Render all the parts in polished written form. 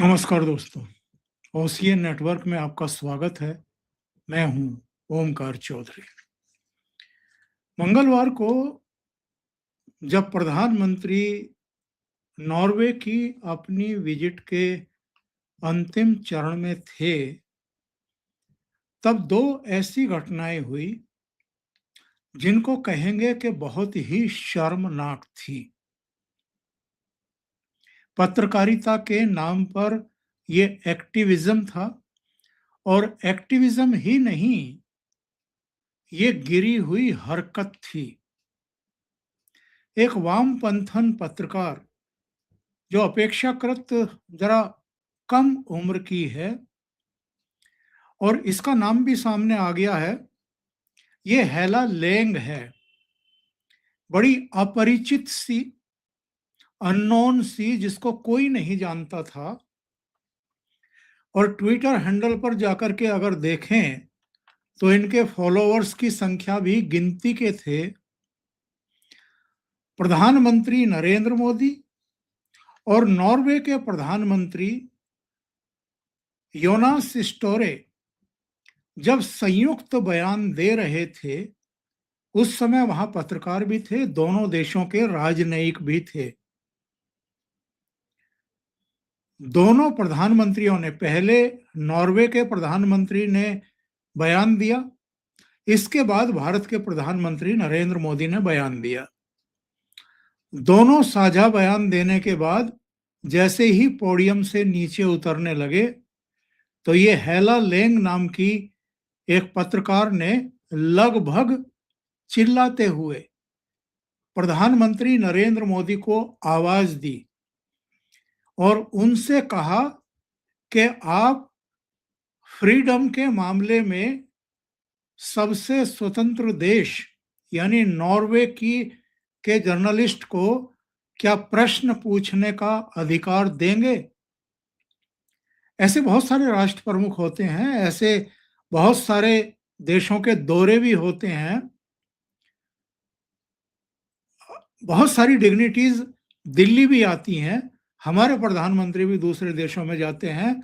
नमस्कार दोस्तों, OCN network में आपका स्वागत है। मैं हूं ओमकार चौधरी। मंगलवार को जब प्रधानमंत्री नॉर्वे की अपनी विजिट के अंतिम चरण में थे, तब दो ऐसी घटनाएं हुई जिनको कहेंगे कि बहुत ही शर्मनाक थी। पत्रकारिता के नाम पर ये एक्टिविज्म था, और एक्टिविज्म ही नहीं, ये गिरी हुई हरकत थी। एक वामपंथन पत्रकार जो अपेक्षाकृत जरा कम उम्र की है, और इसका नाम भी सामने आ गया है, ये हेला लेंग है। बड़ी अपरिचित सी, अननोन सी, जिसको कोई नहीं जानता था। और ट्विटर हैंडल पर जाकर के अगर देखें तो इनके फॉलोअर्स की संख्या भी गिनती के थे। प्रधानमंत्री नरेंद्र मोदी और नॉर्वे के प्रधानमंत्री योनास स्टोरे जब संयुक्त बयान दे रहे थे, उस समय वहां पत्रकार भी थे, दोनों देशों के राजनयिक भी थे। दोनों प्रधानमंत्रियों ने, पहले नॉर्वे के प्रधानमंत्री ने बयान दिया, इसके बाद भारत के प्रधानमंत्री नरेंद्र मोदी ने बयान दिया। दोनों साझा बयान देने के बाद जैसे ही पोडियम से नीचे उतरने लगे, तो ये हेला लेंग नाम की एक पत्रकार ने लगभग चिल्लाते हुए प्रधानमंत्री नरेंद्र मोदी को आवाज दी और उनसे कहा कि आप फ्रीडम के मामले में सबसे स्वतंत्र देश यानी नॉर्वे के जर्नलिस्ट को क्या प्रश्न पूछने का अधिकार देंगे। ऐसे बहुत सारे राष्ट्र प्रमुख होते हैं, ऐसे बहुत सारे देशों के दौरे भी होते हैं, बहुत सारी डिग्निटीज दिल्ली भी आती हैं, हमारे प्रधानमंत्री भी दूसरे देशों में जाते हैं।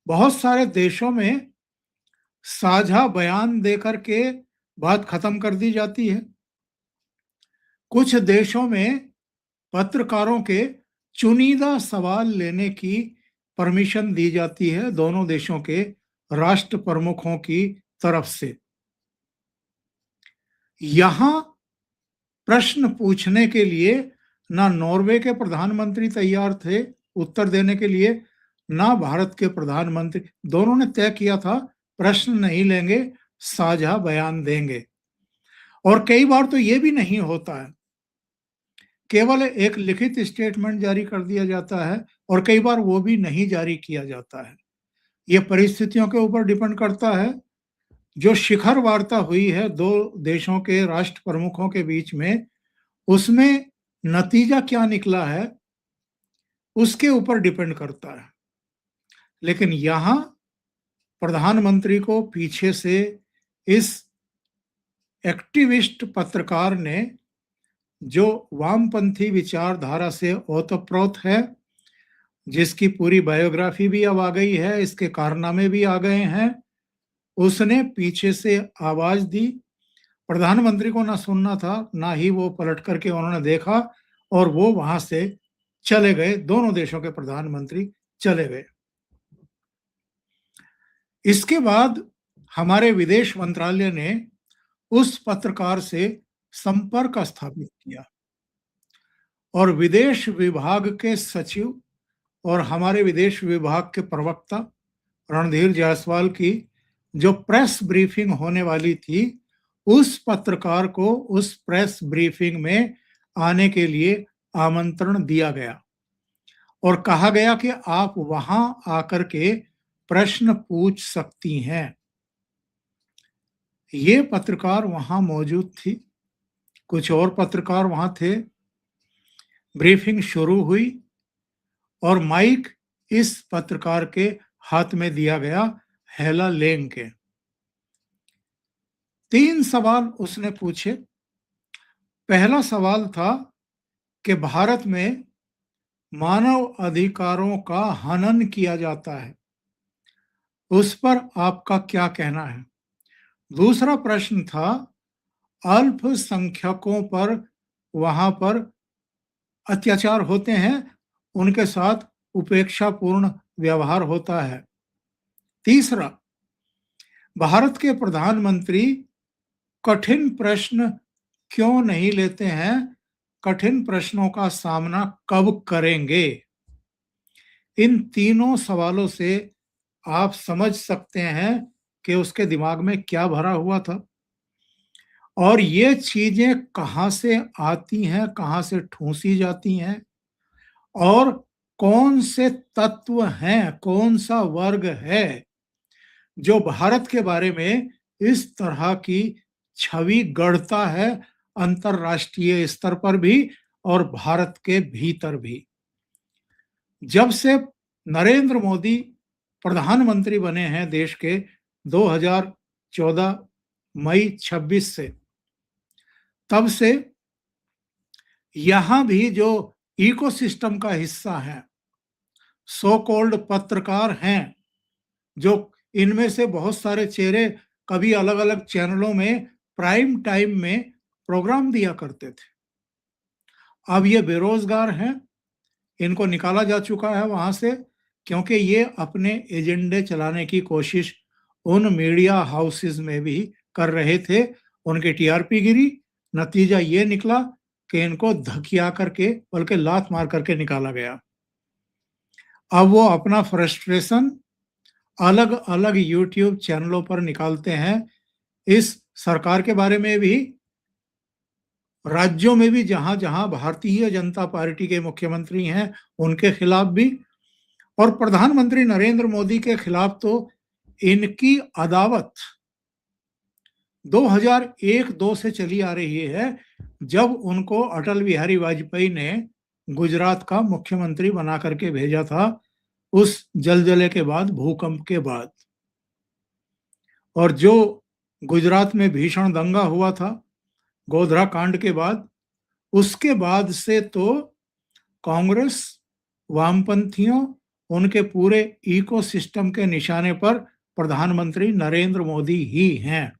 बहुत सारे देशों में साझा बयान देकर के बात खत्म कर दी जाती है। कुछ देशों में पत्रकारों के चुनिंदा सवाल लेने की परमिशन दी जाती है दोनों देशों के राष्ट्र प्रमुखों की तरफ से। यहां प्रश्न पूछने के लिए ना नॉर्वे के प्रधानमंत्री तैयार थे उत्तर देने के लिए, ना भारत के प्रधानमंत्री। दोनों ने तय किया था प्रश्न नहीं लेंगे, साझा बयान देंगे। और कई बार तो ये भी नहीं होता है, केवल एक लिखित स्टेटमेंट जारी कर दिया जाता है, और कई बार वो भी नहीं जारी किया जाता है। ये परिस्थितियों के ऊपर डिपेंड करता है। जो शिखर वार्ता हुई है दो देशों के राष्ट्र प्रमुखों के बीच में, उसमें नतीजा क्या निकला है उसके ऊपर डिपेंड करता है। लेकिन यहां प्रधानमंत्री को पीछे से इस एक्टिविस्ट पत्रकार ने, जो वामपंथी विचारधारा से ओतप्रोत है, जिसकी पूरी बायोग्राफी भी अब आ गई है, इसके कारनामे भी आ गए हैं, उसने पीछे से आवाज दी। प्रधानमंत्री को ना सुनना था, ना ही वो पलट करके उन्होंने देखा, और वो वहां से चले गए। दोनों देशों के प्रधानमंत्री चले गए। इसके बाद हमारे विदेश मंत्रालय ने उस पत्रकार से संपर्क स्थापित किया, और विदेश विभाग के सचिव और हमारे विदेश विभाग के प्रवक्ता रणधीर जायसवाल की जो प्रेस ब्रीफिंग होने वाली थी, उस पत्रकार को उस प्रेस ब्रीफिंग में आने के लिए आमंत्रण दिया गया और कहा गया कि आप वहां आकर के प्रश्न पूछ सकती हैं। ये पत्रकार वहां मौजूद थी, कुछ और पत्रकार वहां थे। ब्रीफिंग शुरू हुई और माइक इस पत्रकार के हाथ में दिया गया, हेला लेंग के। 3 सवाल उसने पूछे। पहला सवाल था कि भारत में मानव अधिकारों का हनन किया जाता है, उस पर आपका क्या कहना है? दूसरा प्रश्न था, अल्पसंख्यकों पर वहां पर अत्याचार होते हैं, उनके साथ उपेक्षापूर्ण व्यवहार होता है। तीसरा, भारत के प्रधानमंत्री कठिन प्रश्न क्यों नहीं लेते हैं? कठिन प्रश्नों का सामना कब करेंगे? इन तीनों सवालों से आप समझ सकते हैं कि उसके दिमाग में क्या भरा हुआ था और ये चीजें कहाँ से आती हैं, कहाँ से ठूंसी जाती हैं और कौन से तत्व हैं, कौन सा वर्ग है जो भारत के बारे में इस तरह की छवि गढ़ता है, अंतरराष्ट्रीय स्तर पर भी और भारत के भीतर भी। जब से नरेंद्र मोदी प्रधानमंत्री बने हैं देश के 2014 मई 26 से, तब से यहां भी जो इकोसिस्टम का हिस्सा है, सो कॉल्ड पत्रकार हैं, जो इनमें से बहुत सारे चेहरे कभी अलग-अलग चैनलों में प्राइम टाइम में प्रोग्राम दिया करते थे। अब ये बेरोजगार हैं, इनको निकाला जा चुका है वहां से, क्योंकि ये अपने एजेंडे चलाने की कोशिश उन मीडिया हाउसेस में भी कर रहे थे। उनकी टीआरपी गिरी, नतीजा ये निकला कि इनको धकिया करके, बल्कि लात मार करके निकाला गया। अब वो अपना फ्रस्ट्रेशन अलग-अलग यूट्यूब चैनलों पर निकालते हैं, इस सरकार के बारे में भी, राज्यों में भी जहां-जहां भारतीय जनता पार्टी के मुख्यमंत्री हैं, उनके खिलाफ भी, और प्रधानमंत्री नरेंद्र मोदी के खिलाफ तो इनकी अदावत 2001-2 से चली आ रही है, जब उनको अटल बिहारी वाजपेयी ने गुजरात का मुख्यमंत्री बना करके भेजा था, उस जलजले के बाद, भूकंप के बाद। और जो गुजरात में भीषण दंगा हुआ था गोधरा कांड के बाद, उसके बाद से तो कांग्रेस, वामपंथियों, उनके पूरे इकोसिस्टम के निशाने पर प्रधानमंत्री नरेंद्र मोदी ही हैं।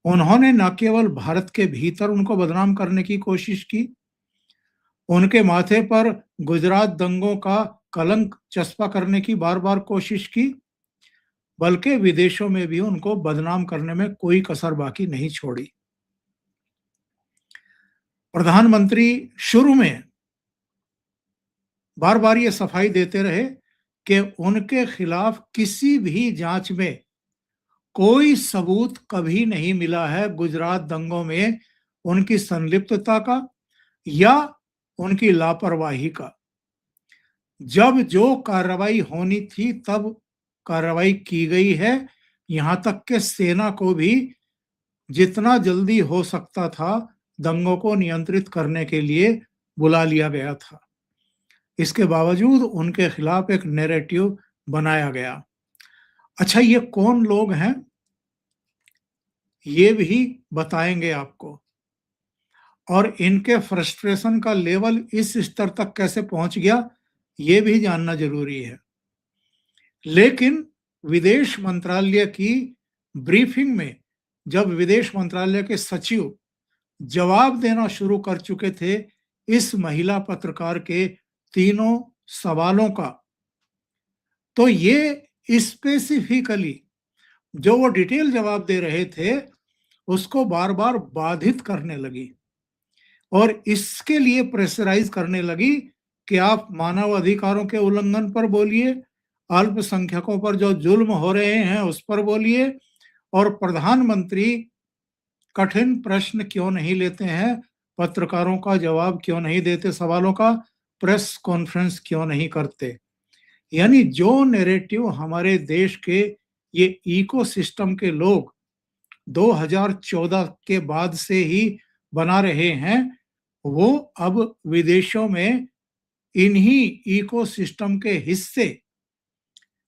उन्होंने न केवल भारत के भीतर उनको बदनाम करने की कोशिश की, उनके माथे पर गुजरात दंगों का कलंक चस्पा करने की बार-बार कोशिश की, बल्कि विदेशों में भी उनको बदनाम करने में कोई कसर बाकी नहीं छोड़ी। प्रधानमंत्री शुरू में बार-बार ये सफाई देते रहे कि उनके खिलाफ किसी भी जांच में कोई सबूत कभी नहीं मिला है गुजरात दंगों में उनकी संलिप्तता का या उनकी लापरवाही का। जब जो कार्रवाई होनी थी तब कार्रवाई की गई है, यहां तक कि सेना को भी जितना जल्दी हो सकता था दंगों को नियंत्रित करने के लिए बुला लिया गया था। इसके बावजूद उनके खिलाफ एक नैरेटिव बनाया गया। अच्छा, ये कौन लोग हैं? ये भी बताएंगे आपको, और इनके फ्रस्ट्रेशन का लेवल इस स्तर तक कैसे पहुंच गया, ये भी जानना जरूरी है। लेकिन विदेश मंत्रालय की ब्रीफिंग में जब विदेश मंत्रालय के सचिव जवाब देना शुरू कर चुके थे इस महिला पत्रकार के तीनों सवालों का, तो ये स्पेसिफिकली जो वो डिटेल जवाब दे रहे थे उसको बार-बार बाधित करने लगी और इसके लिए प्रेशराइज करने लगी कि आप मानव अधिकारों के उल्लंघन पर बोलिए, अल्पसंख्यकों पर जो जुल्म हो रहे हैं उस पर बोलिए, और प्रधानमंत्री कठिन प्रश्न क्यों नहीं लेते हैं, पत्रकारों का जवाब क्यों नहीं देते, सवालों का प्रेस कॉन्फ्रेंस क्यों नहीं करते। यानी जो नैरेटिव हमारे देश के ये इकोसिस्टम के लोग 2014 के बाद से ही बना रहे हैं, वो अब विदेशों में इन्हीं इकोसिस्टम के हिस्से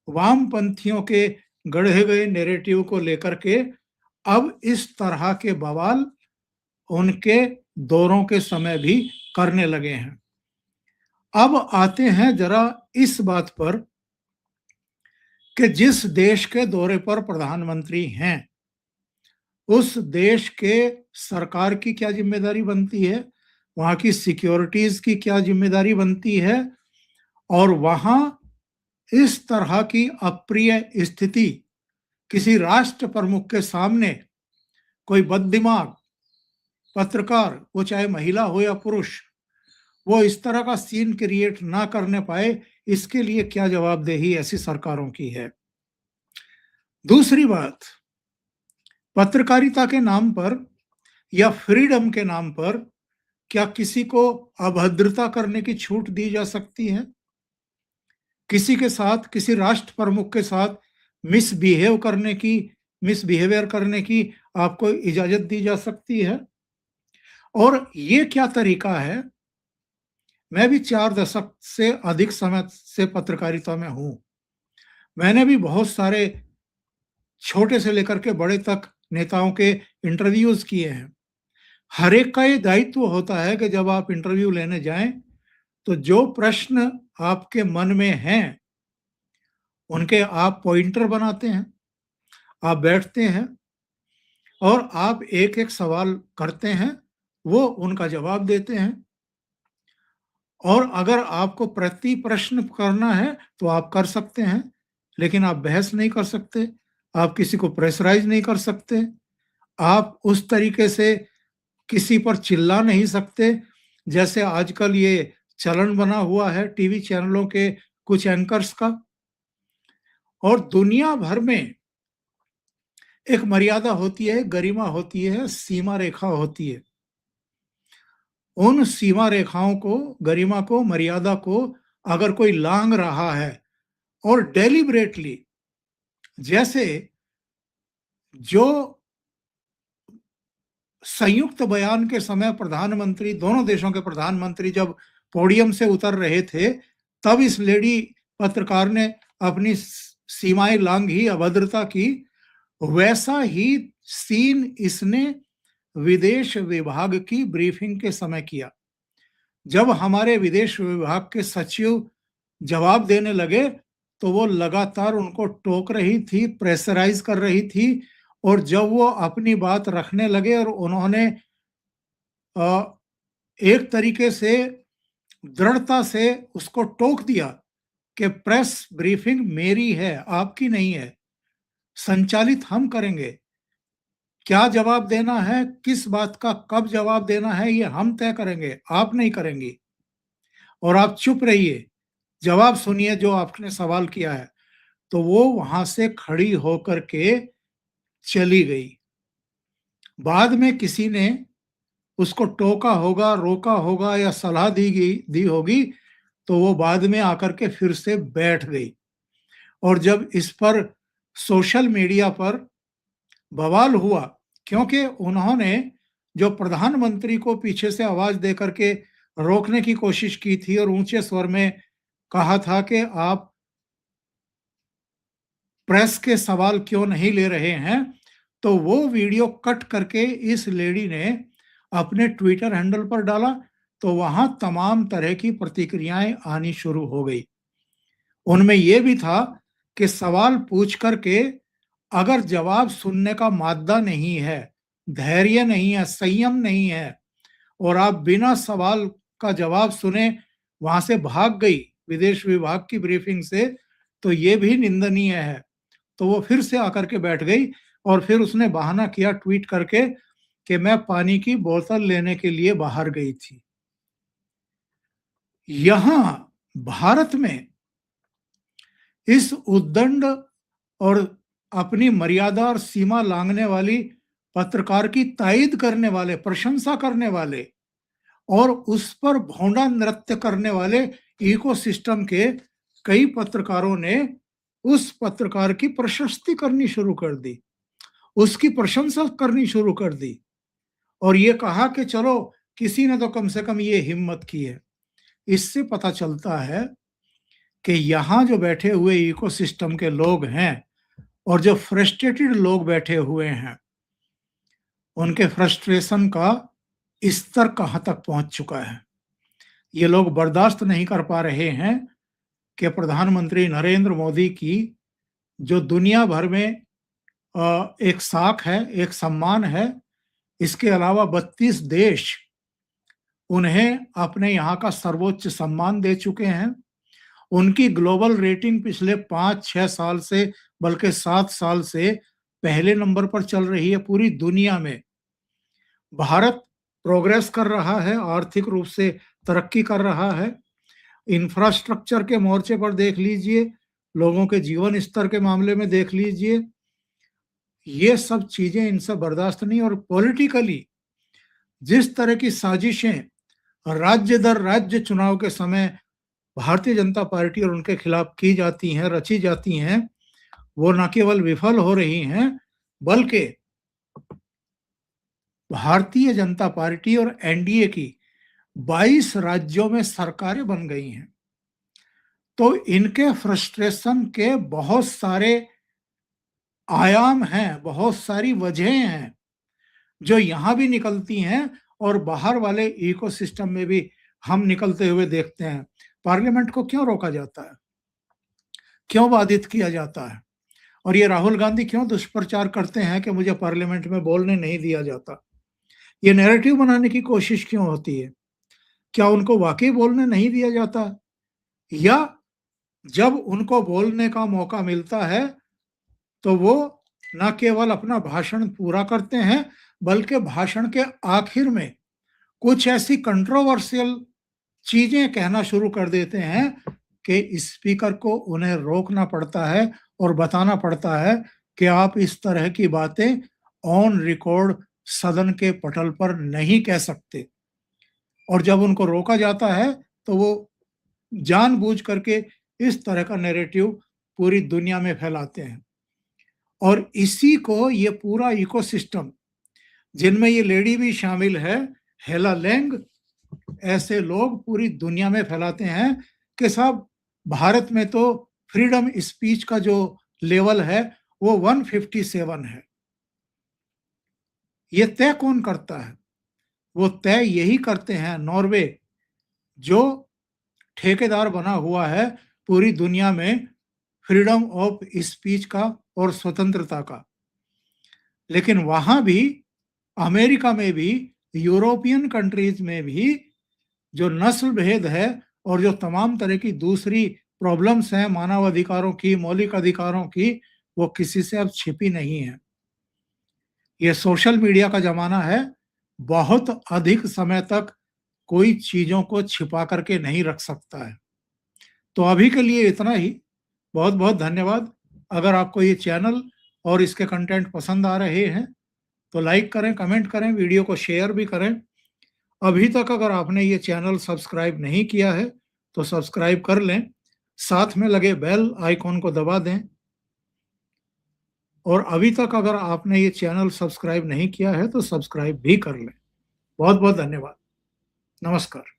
वामपंथियों के गढ़े गए नैरेटिव को लेकर के अब इस तरह के बवाल उनके दौरों के समय भी करने लगे हैं। अब आते हैं जरा इस बात पर कि जिस देश के दौरे पर प्रधानमंत्री हैं, उस देश के सरकार की क्या जिम्मेदारी बनती है, वहाँ की सिक्योरिटीज की क्या जिम्मेदारी बनती है, और वहाँ इस तरह की अप्रिय स्थिति किसी राष्ट्र प्रमुख के सामने कोई बददिमाग पत्रकार, वो चाहे महिला हो या पुरुष, वो इस तरह का सीन क्रिएट ना करने पाए, इसके लिए क्या जवाबदेही ऐसी सरकारों की है। दूसरी बात, पत्रकारिता के नाम पर या फ्रीडम के नाम पर क्या किसी को अभद्रता करने की छूट दी जा सकती है? किसी के साथ, किसी राष्ट्र प्रमुख के साथ मिसबिहेवियर करने की आपको इजाजत दी जा सकती है? और ये क्या तरीका है? मैं भी 4 दशक से अधिक समय से पत्रकारिता में हूँ। मैंने भी बहुत सारे छोटे से लेकर के बड़े तक नेताओं के इंटरव्यूज़ किए हैं। हर एक का ये दायित्व होता है कि जब आप इंटरव्यू लेने जाएँ, तो जो प्रश्न आपके मन में हैं, उनके आप पॉइंटर बनाते हैं, आप बैठते हैं और आप एक-एक सवाल करते हैं, वो उनका जवाब देते हैं। और अगर आपको प्रति प्रश्न करना है, तो आप कर सकते हैं, लेकिन आप बहस नहीं कर सकते, आप किसी को प्रेशराइज़ नहीं कर सकते, आप उस तरीके से किसी पर चिल्ला नहीं सकते, जैसे आजकल ये चलन बना हुआ है टीवी चैनलों के कुछ एंकर्स का। और दुनिया भर में एक मर्यादा होती है, गरिमा होती है, सीमा रेखा होती है। उन सीमा रेखाओं को, गरिमा को, मर्यादा को अगर कोई लांघ रहा है और डेलिबरेटली, जैसे जो संयुक्त बयान के समय प्रधानमंत्री, दोनों देशों के प्रधानमंत्री जब पोडियम से उतर रहे थे, तब इस लेडी पत्रकार ने अपनी सीमाएं लांघी, अभद्रता की, वैसा ही सीन इसने विदेश विभाग की ब्रीफिंग के समय किया। जब हमारे विदेश विभाग के सचिव जवाब देने लगे, तो वो लगातार उनको टोक रही थी, प्रेशराइज कर रही थी, और जब वो अपनी बात रखने लगे और उन्होंने एक तरीके से दृढ़ता से उसको टोक दिया कि प्रेस ब्रीफिंग मेरी है, आपकी नहीं है, संचालित हम करेंगे, क्या जवाब देना है, किस बात का कब जवाब देना है, ये हम तय करेंगे, आप नहीं करेंगी, और आप चुप रहिए, जवाब सुनिए जो आपने सवाल किया है। तो वो वहां से खड़ी होकर के चली गई। बाद में किसी ने उसको टोका होगा, रोका होगा या सलाह दी होगी, तो वो बाद में आकर के फिर से बैठ गई। और जब इस पर सोशल मीडिया पर बवाल हुआ, क्योंकि उन्होंने जो प्रधानमंत्री को पीछे से आवाज दे करके रोकने की कोशिश की थी और ऊंचे स्वर में कहा था कि आप प्रेस के सवाल क्यों नहीं ले रहे हैं, तो वो वीडियो कट करके इस लेडी ने अपने ट्विटर हैंडल पर डाला, तो वहां तमाम तरह की प्रतिक्रियाएं आनी शुरू हो गई। उनमें यह भी था कि सवाल पूछ करके अगर जवाब सुनने का मादा नहीं है, धैर्य नहीं है, संयम नहीं है, और आप बिना सवाल का जवाब सुने वहां से भाग गई विदेश विभाग की ब्रीफिंग से, तो ये भी निंदनीय है। तो वो फिर से आकर के बैठ गई और फिर उसने बहाना किया ट्वीट करके कि मैं पानी की बोतल लेने के लिए बाहर गई थी। यहां भारत में इस उद्दंड और अपनी मर्यादा और सीमा लांघने वाली पत्रकार की तायीद करने वाले, प्रशंसा करने वाले और उस पर भौंडा नृत्य करने वाले इकोसिस्टम के कई पत्रकारों ने उस पत्रकार की प्रशस्ति करनी शुरू कर दी, उसकी प्रशंसा करनी शुरू कर दी, और ये कहा कि चलो किसी ने तो कम से कम ये हिम्मत की है। इससे पता चलता है कि यहाँ जो बैठे हुए इकोसिस्टम के लोग हैं और जो फ्रस्ट्रेटेड लोग बैठे हुए हैं, उनके फ्रस्ट्रेशन का स्तर कहाँ तक पहुंच चुका है। ये लोग बर्दाश्त नहीं कर पा रहे हैं कि प्रधानमंत्री नरेंद्र मोदी की जो दुनिया भर में एक साख है, एक सम्मान है, इसके अलावा 32 देश उन्हें अपने यहाँ का सर्वोच्च सम्मान दे चुके हैं। उनकी ग्लोबल रेटिंग पिछले 5-6 साल से, बल्कि 7 साल से पहले नंबर पर चल रही है पूरी दुनिया में। भारत प्रोग्रेस कर रहा है, आर्थिक रूप से तरक्की कर रहा है। इंफ्रास्ट्रक्चर के मोर्चे पर देख लीजिए, लोगों के जीवन स्तर के मामले में देख लीजिए, ये सब चीजें इनसे बर्दाश्त नहीं। और पॉलिटिकली जिस तरह की साजिशें राज्य दर राज्य चुनाव के समय भारतीय जनता पार्टी और उनके खिलाफ की जाती हैं, रची जाती हैं, वो न केवल विफल हो रही हैं, बल्कि भारतीय जनता पार्टी और एनडीए की 22 राज्यों में सरकारें बन गई हैं। तो इनके फ्रस्ट्रेशन के बहुत सारे आयाम हैं, बहुत सारी वजहें हैं जो यहां भी निकलती हैं और बाहर वाले इकोसिस्टम में भी हम निकलते हुए देखते हैं। पार्लियामेंट को क्यों रोका जाता है, क्यों बाधित किया जाता है, और ये राहुल गांधी क्यों दुष्प्रचार करते हैं कि मुझे पार्लियामेंट में बोलने नहीं दिया जाता? ये नैरेटिव बनाने की कोशिश क्यों होती है? क्या उनको वाकई बोलने नहीं दिया जाता, या जब उनको बोलने का मौका मिलता है तो वो न केवल अपना भाषण पूरा करते हैं, बल्कि भाषण के आखिर में कुछ ऐसी कंट्रोवर्शियल चीजें कहना शुरू कर देते हैं कि स्पीकर को उन्हें रोकना पड़ता है और बताना पड़ता है कि आप इस तरह की बातें ऑन रिकॉर्ड सदन के पटल पर नहीं कह सकते। और जब उनको रोका जाता है तो वो जानबूझ करके इस तरह का नैरेटिव पूरी दुनिया में फैलाते हैं। और इसी को ये पूरा इकोसिस्टम, जिनमें ये लेडी भी शामिल है, हेला लेंग, ऐसे लोग पूरी दुनिया में फैलाते हैं कि साहब भारत में तो फ्रीडम स्पीच का जो लेवल है वो 157 है। ये तय कौन करता है? वो तय यही करते हैं नॉर्वे, जो ठेकेदार बना हुआ है पूरी दुनिया में फ्रीडम ऑफ स्पीच का और स्वतंत्रता का। लेकिन वहां भी, अमेरिका में भी, यूरोपियन कंट्रीज में भी जो नस्ल भेद है और जो तमाम तरह की दूसरी प्रॉब्लम्स हैं मानव अधिकारों की, मौलिक अधिकारों की, वो किसी से अब छिपी नहीं है। ये सोशल मीडिया का जमाना है, बहुत अधिक समय तक कोई चीजों को छिपा करके नहीं रख सकता है। तो अभी के लिए इतना ही। बहुत बहुत धन्यवाद। अगर आपको ये चैनल और इसके कंटेंट पसंद आ रहे हैं तो लाइक करें, कमेंट करें, वीडियो को शेयर भी करें। अभी तक अगर आपने ये चैनल सब्सक्राइब नहीं किया है तो सब्सक्राइब कर लें, साथ में लगे बेल आइकॉन को दबा दें। और अभी तक अगर आपने ये चैनल सब्सक्राइब नहीं किया है तो सब्सक्राइब भी कर लें। बहुत बहुत धन्यवाद। नमस्कार।